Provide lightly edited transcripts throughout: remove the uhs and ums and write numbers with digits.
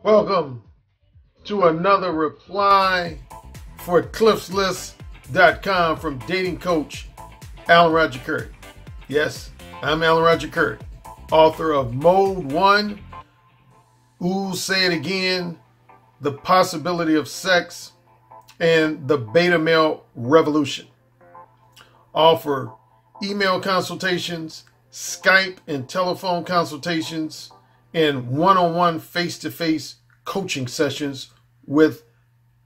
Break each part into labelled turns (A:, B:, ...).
A: Welcome to another reply for cliffslist.com from dating coach Alan Roger Curry. Yes, I'm Alan Roger Curry, author of Mode 1, Ooh, Say It Again, The Possibility of Sex, and The Beta Male Revolution. Offer email consultations, Skype and telephone consultations, and one-on-one face-to-face coaching sessions with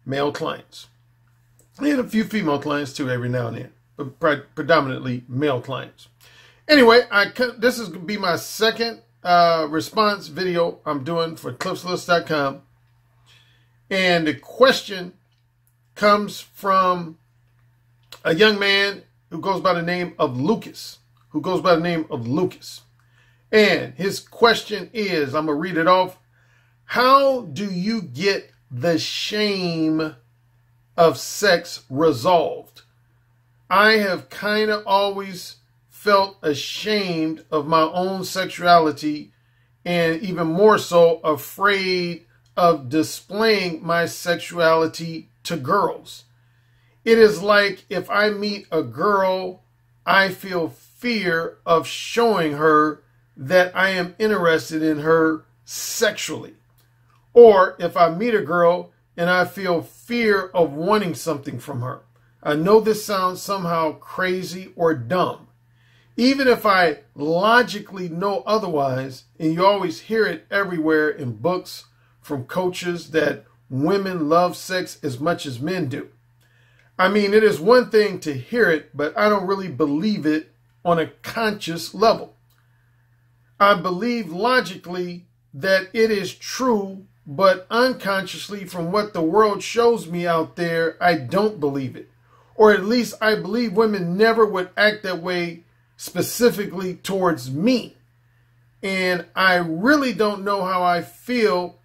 A: male clients. And a few female clients too every now and then, but predominantly male clients. Anyway, this is going to be my second response video I'm doing for cliffslist.com. And the question comes from a young man who goes by the name of Lucas. And his question is, I'm going to read it off. How do you get the shame of sex resolved? I have kind of always felt ashamed of my own sexuality, and even more so afraid of displaying my sexuality to girls. It is like if I meet a girl, I feel fear of showing her that I am interested in her sexually. Or if I meet a girl and I feel fear of wanting something from her. I know this sounds somehow crazy or dumb. Even if I logically know otherwise, and you always hear it everywhere in books from coaches that women love sex as much as men do. I mean, it is one thing to hear it, but I don't really believe it on a conscious level. I believe logically that it is true, but unconsciously from what the world shows me out there, I don't believe it. Or at least I believe women never would act that way specifically towards me. And I really don't know how I feel.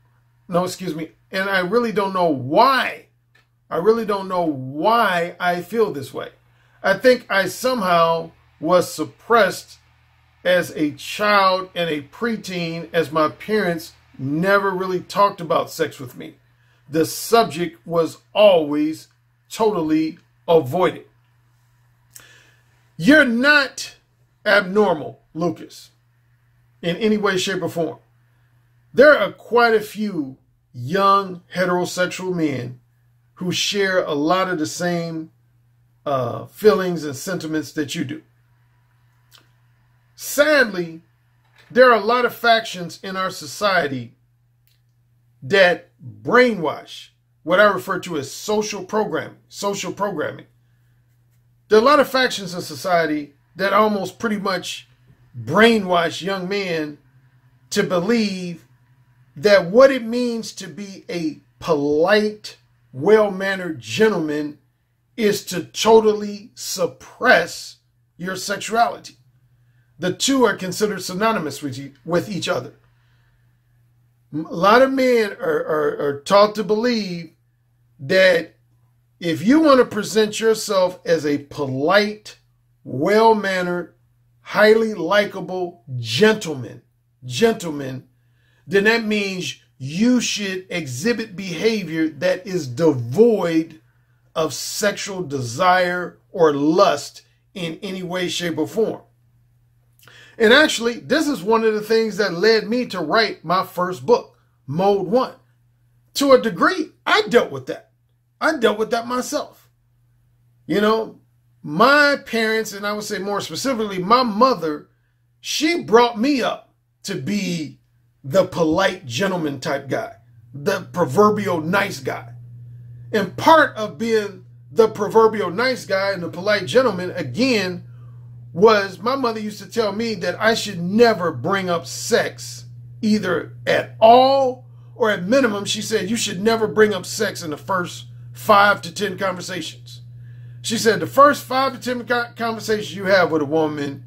A: And I really don't know why. I really don't know why I feel this way. I think I somehow was suppressed as a child and a preteen, as my parents never really talked about sex with me. The subject was always totally avoided. You're not abnormal, Lucas, in any way, shape, or form. There are quite a few young heterosexual men who share a lot of the same feelings and sentiments that you do. Sadly, there are a lot of factions in our society that brainwash what I refer to as social programming. There are a lot of factions in society that almost pretty much brainwash young men to believe that what it means to be a polite, well-mannered gentleman is to totally suppress your sexuality. The two are considered synonymous with each other. A lot of men are taught to believe that if you want to present yourself as a polite, well-mannered, highly likable gentleman, then that means you should exhibit behavior that is devoid of sexual desire or lust in any way, shape, or form. And actually, this is one of the things that led me to write my first book, Mode 1. To a degree, I dealt with that. I dealt with that myself. You know, my parents, and I would say more specifically, my mother, she brought me up to be the polite gentleman type guy, the proverbial nice guy. And part of being the proverbial nice guy and the polite gentleman, again, was my mother used to tell me that I should never bring up sex either at all, or at minimum, she said, you should never bring up sex in the first 5 to 10 conversations. She said the first 5 to 10 conversations you have with a woman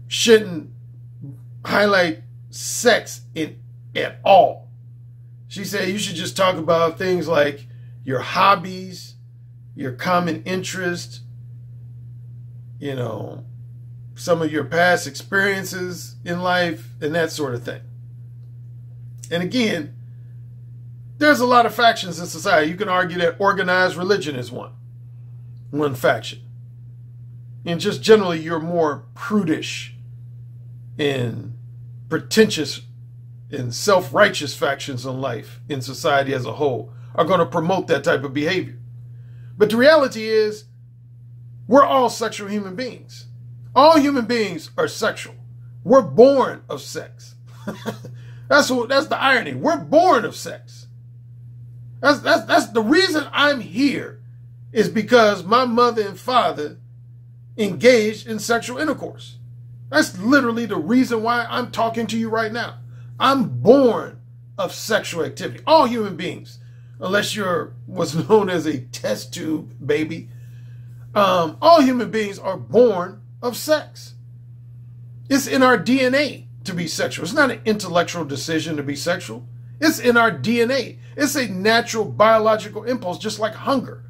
A: shouldn't highlight sex at all. She said you should just talk about things like your hobbies, your common interests, you know, some of your past experiences in life and that sort of thing. And again, There's a lot of factions in society. You can argue that organized religion is one faction. And just generally, you're more prudish and pretentious and self-righteous factions in life, in society as a whole, are going to promote that type of behavior. But the reality is, we're all sexual human beings. All human beings are sexual. We're born of sex. That's the irony. We're born of sex. That's the reason I'm here, is because my mother and father engaged in sexual intercourse. That's literally the reason why I'm talking to you right now. I'm born of sexual activity. All human beings, unless you're what's known as a test tube baby, all human beings are born of sex. It's in our DNA to be sexual. It's not an intellectual decision to be sexual. It's in our DNA. It's a natural biological impulse, just like hunger.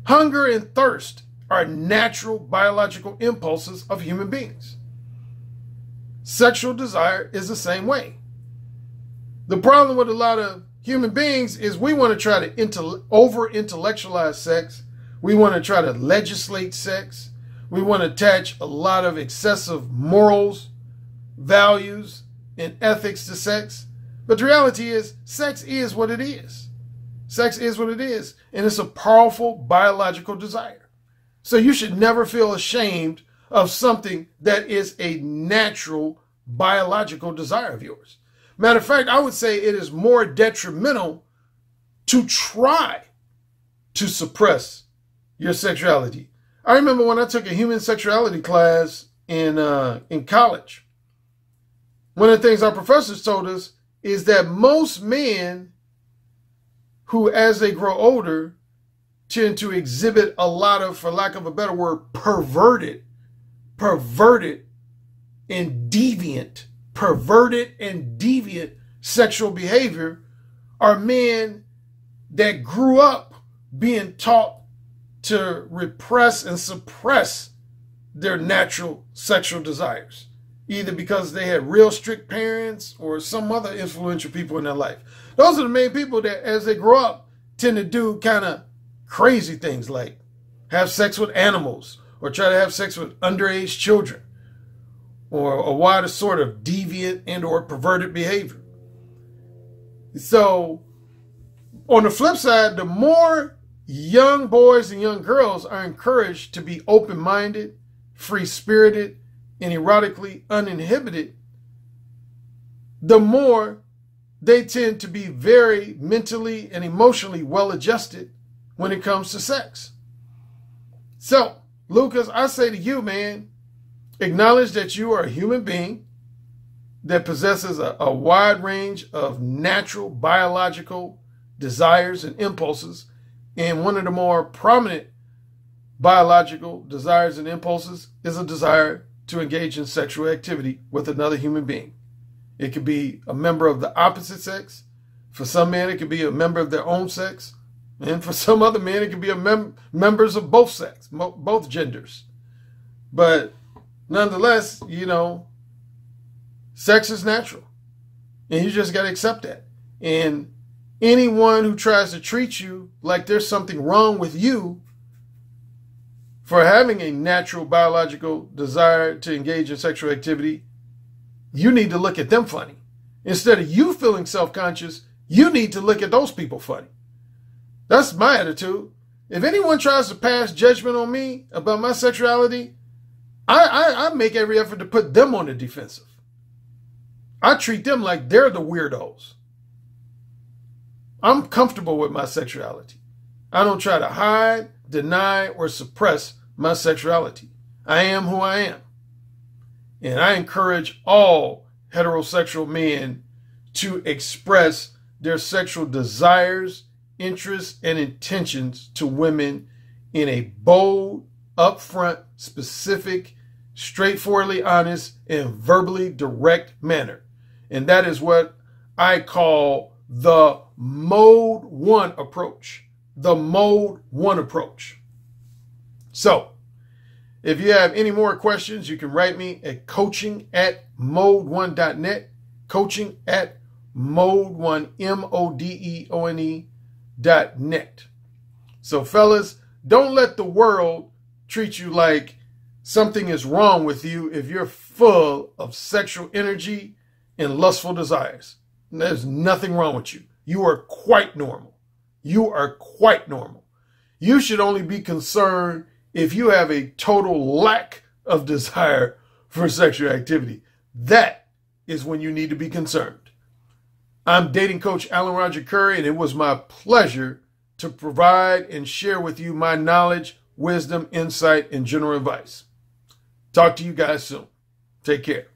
A: Hunger and thirst are natural biological impulses of human beings. Sexual desire is the same way. The problem with a lot of human beings is we want to try to over-intellectualize sex. We want to try to legislate sex. We want to attach a lot of excessive morals, values, and ethics to sex. But the reality is, sex is what it is. Sex is what it is. And it's a powerful biological desire. So you should never feel ashamed of something that is a natural biological desire of yours. Matter of fact, I would say it is more detrimental to try to suppress your sexuality. I remember when I took a human sexuality class in college, one of the things our professors told us is that most men who, as they grow older, tend to exhibit a lot of, for lack of a better word, perverted and deviant sexual behavior are men that grew up being taught to repress and suppress their natural sexual desires, either because they had real strict parents or some other influential people in their life. Those are the main people that, as they grow up, tend to do kind of crazy things like have sex with animals or try to have sex with underage children, or a wider sort of deviant and or perverted behavior. So on the flip side, the more young boys and young girls are encouraged to be open-minded, free-spirited, and erotically uninhibited, the more they tend to be very mentally and emotionally well-adjusted when it comes to sex. So, Lucas, I say to you, man, acknowledge that you are a human being that possesses a wide range of natural biological desires and impulses. And one of the more prominent biological desires and impulses is a desire to engage in sexual activity with another human being. It could be a member of the opposite sex. For some men, it could be a member of their own sex. And for some other men, it could be members of both sex, both genders. But nonetheless, you know, sex is natural. And you just got to accept that. And anyone who tries to treat you like there's something wrong with you for having a natural biological desire to engage in sexual activity, you need to look at them funny. Instead of you feeling self-conscious, you need to look at those people funny. That's my attitude. If anyone tries to pass judgment on me about my sexuality, I make every effort to put them on the defensive. I treat them like they're the weirdos. I'm comfortable with my sexuality. I don't try to hide, deny, or suppress my sexuality. I am who I am. And I encourage all heterosexual men to express their sexual desires, interests, and intentions to women in a bold, upfront, specific, straightforwardly honest, and verbally direct manner. And that is what I call the Mode 1 approach. The Mode 1 approach. So, if you have any more questions, you can write me at coaching@mode1.net. Coaching@mode1.net. Mode1, MODEONE.net. So fellas, don't let the world treat you like something is wrong with you if you're full of sexual energy and lustful desires. There's nothing wrong with you. You are quite normal. You are quite normal. You should only be concerned if you have a total lack of desire for sexual activity. That is when you need to be concerned. I'm dating coach Alan Roger Curry, and it was my pleasure to provide and share with you my knowledge, wisdom, insight, and general advice. Talk to you guys soon. Take care.